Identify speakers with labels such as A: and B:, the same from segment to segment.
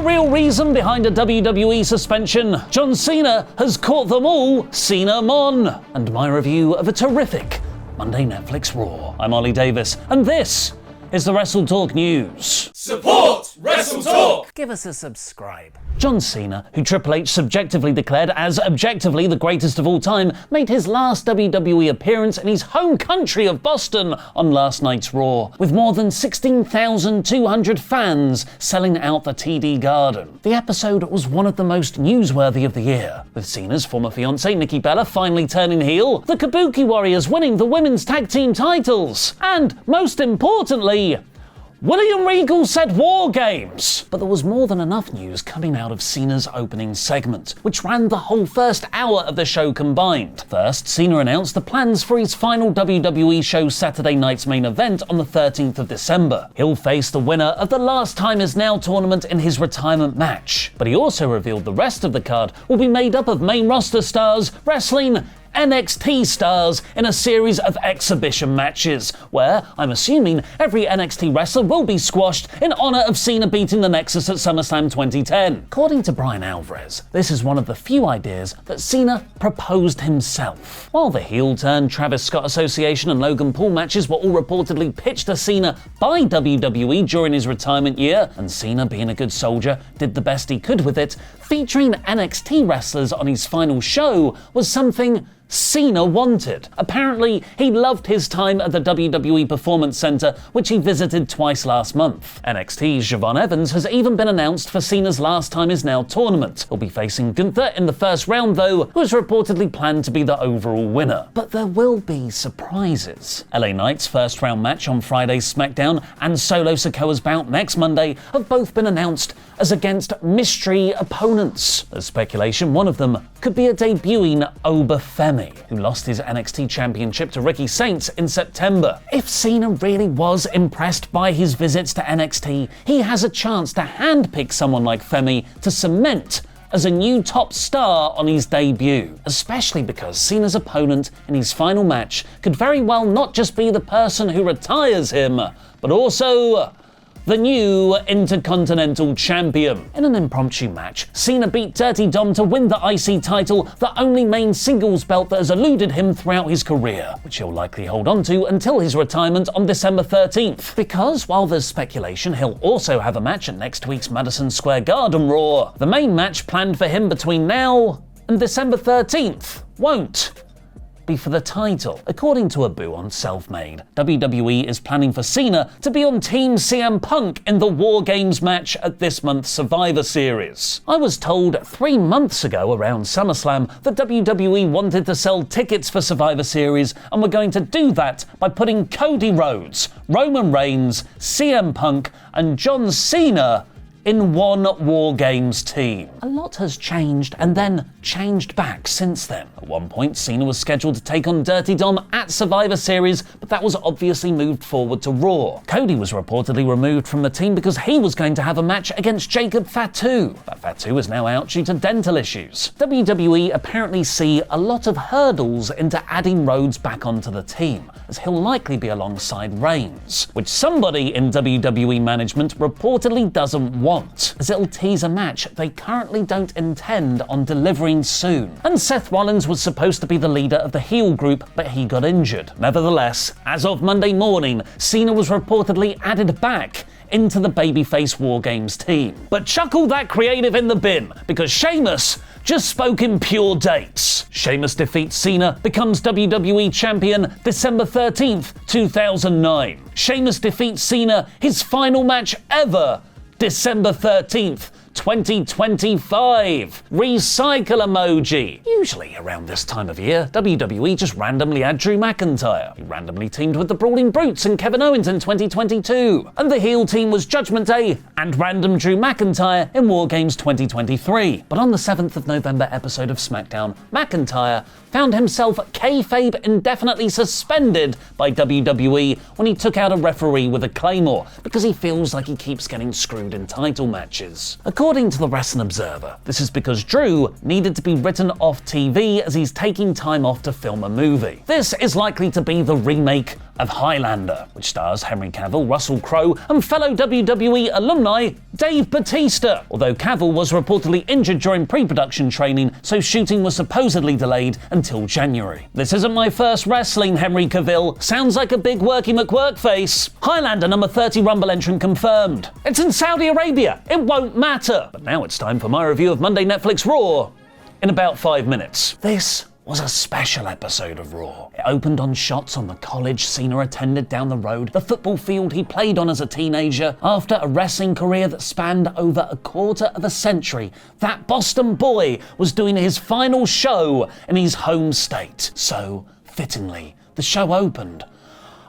A: real reason behind a WWE suspension? John Cena has caught them all Cena-mon. And my review of a terrific Monday Netflix Raw. I'm Ollie Davis, and this is the WrestleTalk News.
B: Support WrestleTalk!
A: Give us a subscribe. John Cena, who Triple H subjectively declared as objectively the greatest of all time, made his last WWE appearance in his home country of Boston on last night's Raw, with more than 16,200 fans selling out the TD Garden. The episode was one of the most newsworthy of the year, with Cena's former fiancée Nikki Bella finally turning heel, the Kabuki Warriors winning the women's tag team titles, and, most importantly, William Regal said War Games! But there was more than enough news coming out of Cena's opening segment, which ran the whole first hour of the show combined. First, Cena announced the plans for his final WWE show Saturday night's main event on the 13th of December. He'll face the winner of the Last Time Is Now tournament in his retirement match. But he also revealed the rest of the card will be made up of main roster stars wrestling NXT stars in a series of exhibition matches, where, I'm assuming, every NXT wrestler will be squashed in honor of Cena beating the Nexus at SummerSlam 2010. According to Brian Alvarez, this is one of the few ideas that Cena proposed himself. While the heel-turn Travis Scott Association and Logan Paul matches were all reportedly pitched to Cena by WWE during his retirement year, and Cena, being a good soldier, did the best he could with it, featuring NXT wrestlers on his final show was something Cena wanted. Apparently, he loved his time at the WWE Performance Center, which he visited twice last month. NXT's Siobhan Evans has even been announced for Cena's Last Time Is Now tournament. He'll be facing Gunther in the first round, though, who is reportedly planned to be the overall winner. But there will be surprises. LA Knight's first round match on Friday's SmackDown and Solo Sikoa's bout next Monday have both been announced as against mystery opponents. There's speculation one of them could be a debuting Oba Femi, who lost his NXT championship to Ricky Saints in September. If Cena really was impressed by his visits to NXT, he has a chance to handpick someone like Femi to cement as a new top star on his debut, especially because Cena's opponent in his final match could very well not just be the person who retires him, but also the new Intercontinental Champion. In an impromptu match, Cena beat Dirty Dom to win the IC title, the only main singles belt that has eluded him throughout his career, which he'll likely hold on to until his retirement on December 13th. Because while there's speculation he'll also have a match at next week's Madison Square Garden Raw, the main match planned for him between now and December 13th won't be for the title. According to Abu on Selfmade, WWE is planning for Cena to be on Team CM Punk in the War Games match at this month's Survivor Series. I was told 3 months ago around SummerSlam that WWE wanted to sell tickets for Survivor Series and were going to do that by putting Cody Rhodes, Roman Reigns, CM Punk and John Cena in one War Games team. A lot has changed and then changed back since then. At one point, Cena was scheduled to take on Dirty Dom at Survivor Series, but that was obviously moved forward to Raw. Cody was reportedly removed from the team because he was going to have a match against Jacob Fatu, but Fatu is now out due to dental issues. WWE apparently see a lot of hurdles into adding Rhodes back onto the team, as he'll likely be alongside Reigns, which somebody in WWE management reportedly doesn't want, as it'll tease a match they currently don't intend on delivering soon. And Seth Rollins was supposed to be the leader of the heel group, but he got injured. Nevertheless, as of Monday morning, Cena was reportedly added back into the babyface War Games team. But chuck all that creative in the bin, because Sheamus just spoke in pure dates. Sheamus defeats Cena, becomes WWE Champion December 13th, 2009. Sheamus defeats Cena, his final match ever, December 13th, 2025. Recycle emoji. Usually around this time of year, WWE just randomly add Drew McIntyre. He randomly teamed with the Brawling Brutes and Kevin Owens in 2022. And the heel team was Judgment Day and random Drew McIntyre in War Games 2023. But on the 7th of November episode of SmackDown, McIntyre found himself kayfabe indefinitely suspended by WWE when he took out a referee with a claymore because he feels like he keeps getting screwed in title matches. According to the Wrestling Observer, this is because Drew needed to be written off TV as he's taking time off to film a movie. This is likely to be the remake of Highlander, which stars Henry Cavill, Russell Crowe, and fellow WWE alumni Dave Bautista, although Cavill was reportedly injured during pre-production training, so shooting was supposedly delayed until January. This isn't my first wrestling, Henry Cavill. Sounds like a big worky McWork face. Highlander number 30 Rumble entrant confirmed. It's in Saudi Arabia. It won't matter. But now it's time for my review of Monday Netflix Raw in about 5 minutes. This was a special episode of Raw. It opened on shots on the college Cena attended down the road, the football field he played on as a teenager. After a wrestling career that spanned over a quarter of a century, that Boston boy was doing his final show in his home state. So, fittingly, the show opened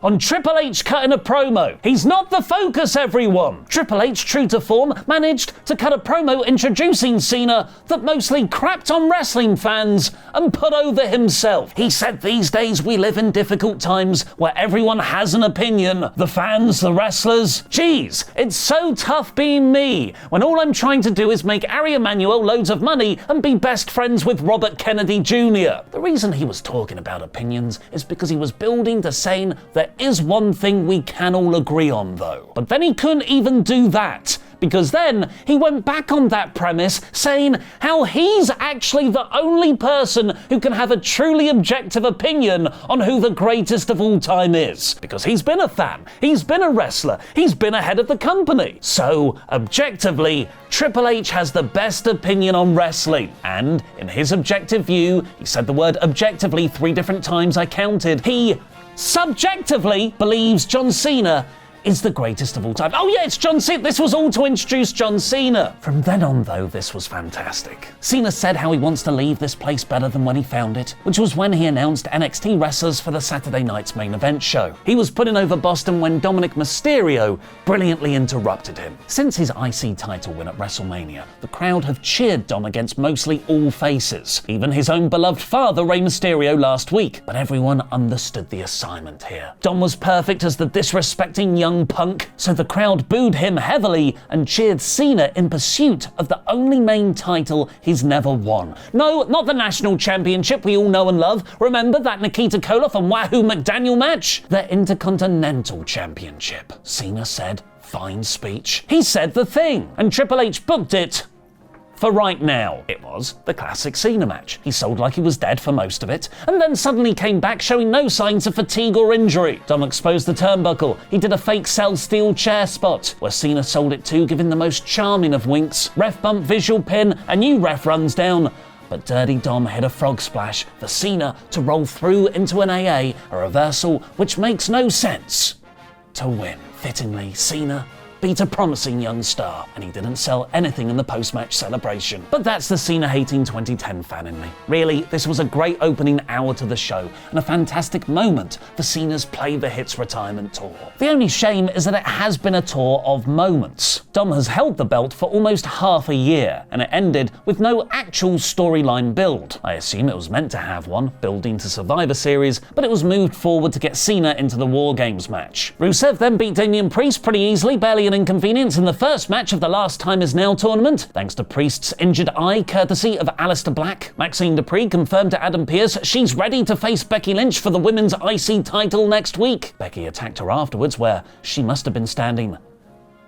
A: on Triple H cutting a promo. He's not the focus, everyone. Triple H, true to form, managed to cut a promo introducing Cena that mostly crapped on wrestling fans and put over himself. He said these days we live in difficult times where everyone has an opinion. The fans, the wrestlers. Geez, it's so tough being me when all I'm trying to do is make Ari Emanuel loads of money and be best friends with Robert Kennedy Jr. The reason he was talking about opinions is because he was building to saying there is one thing we can all agree on, though. But then he couldn't even do that, because then he went back on that premise, saying how he's actually the only person who can have a truly objective opinion on who the greatest of all time is. Because he's been a fan, he's been a wrestler, he's been ahead of the company. So, objectively, Triple H has the best opinion on wrestling. And, in his objective view, he said the word objectively 3 different times I counted, he subjectively believes John Cena is the greatest of all time. Oh yeah, it's John Cena. This was all to introduce John Cena. From then on, though, this was fantastic. Cena said how he wants to leave this place better than when he found it, which was when he announced NXT wrestlers for the Saturday night's main event show. He was putting over Boston when Dominic Mysterio brilliantly interrupted him. Since his IC title win at WrestleMania, the crowd have cheered Dom against mostly all faces, even his own beloved father, Rey Mysterio, last week. But everyone understood the assignment here. Dom was perfect as the disrespecting young punk, so the crowd booed him heavily and cheered Cena in pursuit of the only main title he's never won. No, not the national championship we all know and love. Remember that Nikita Koloff and Wahoo McDaniel match? The Intercontinental Championship. Cena said, fine speech. He said the thing, and Triple H booked it for right now. It was the classic Cena match. He sold like he was dead for most of it, and then suddenly came back showing no signs of fatigue or injury. Dom exposed the turnbuckle. He did a fake cell steel chair spot, where Cena sold it too, giving the most charming of winks. Ref bump, visual pin, a new ref runs down. But Dirty Dom hit a frog splash for Cena to roll through into an AA, a reversal which makes no sense, to win. Fittingly, Cena beat a promising young star, and he didn't sell anything in the post-match celebration. But that's the Cena-hating 2010 fan in me. Really, this was a great opening hour to the show, and a fantastic moment for Cena's Play the Hits retirement tour. The only shame is that it has been a tour of moments. Dom has held the belt for almost half a year, and it ended with no actual storyline build. I assume it was meant to have one, building to Survivor Series, but it was moved forward to get Cena into the War Games match. Rusev then beat Damian Priest pretty easily, barely an inconvenience in the first match of the Last Time Is Now tournament, thanks to Priest's injured eye courtesy of Aleister Black. Maxine Dupree confirmed to Adam Pearce she's ready to face Becky Lynch for the women's IC title next week. Becky attacked her afterwards, where she must have been standing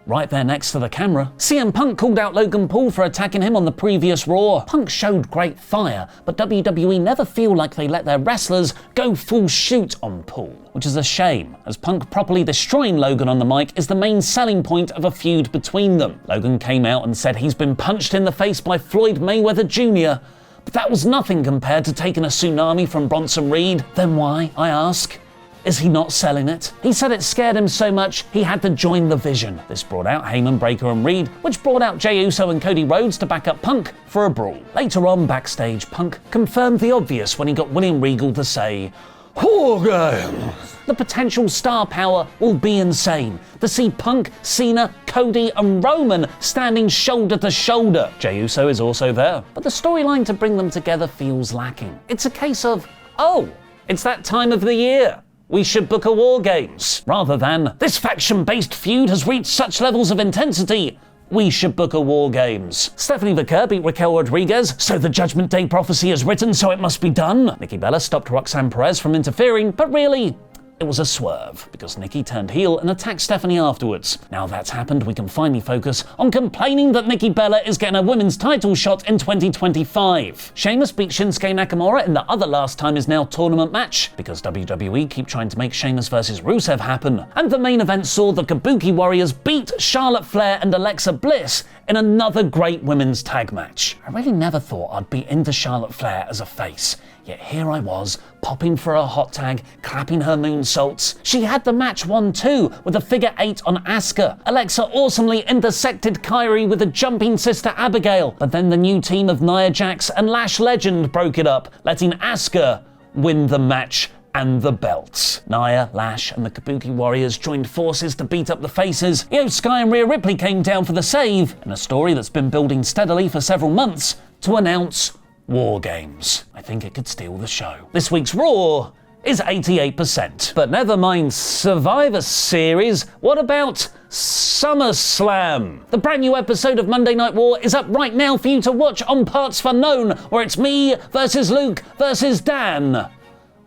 A: right there next to the camera. CM Punk called out Logan Paul for attacking him on the previous Raw. Punk showed great fire, but WWE never feel like they let their wrestlers go full shoot on Paul, which is a shame, as Punk properly destroying Logan on the mic is the main selling point of a feud between them. Logan came out and said he's been punched in the face by Floyd Mayweather Jr., but that was nothing compared to taking a tsunami from Bronson Reed. Then why, I ask, is he not selling it? He said it scared him so much he had to join the Vision. This brought out Heyman, Breakker and Reed, which brought out Jey Uso and Cody Rhodes to back up Punk for a brawl. Later on backstage, Punk confirmed the obvious when he got William Regal to say, War Games. The potential star power will be insane. To see Punk, Cena, Cody and Roman standing shoulder to shoulder. Jey Uso is also there, but the storyline to bring them together feels lacking. It's a case of, oh, it's that time of the year. We should book a War Games, rather than, this faction-based feud has reached such levels of intensity, we should book a War Games. Stephanie Vaquer beat Raquel Rodriguez, so the Judgment Day prophecy is written, so it must be done. Nikki Bella stopped Roxanne Perez from interfering, but really, it was a swerve, because Nikki turned heel and attacked Stephanie afterwards. Now that's happened, we can finally focus on complaining that Nikki Bella is getting a women's title shot in 2025. Sheamus beat Shinsuke Nakamura in the other Last Time Is Now tournament match, because WWE keep trying to make Sheamus vs Rusev happen. And the main event saw the Kabuki Warriors beat Charlotte Flair and Alexa Bliss in another great women's tag match. I really never thought I'd be into Charlotte Flair as a face, yet here I was, popping for a hot tag, clapping her moonsaults. She had the match won too, with a figure 8 on Asuka. Alexa awesomely intersected Kyrie with a jumping Sister Abigail, but then the new team of Nia Jax and Lash Legend broke it up, letting Asuka win the match and the belts. Nia, Lash, and the Kabuki Warriors joined forces to beat up the faces. Io Sky and Rhea Ripley came down for the save, in a story that's been building steadily for several months, to announce War Games. I think it could steal the show. This week's Raw is 88%. But never mind Survivor Series, what about SummerSlam? The brand new episode of Monday Night War is up right now for you to watch on Parts Unknown, where it's me versus Luke versus Dan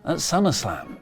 A: at SummerSlam.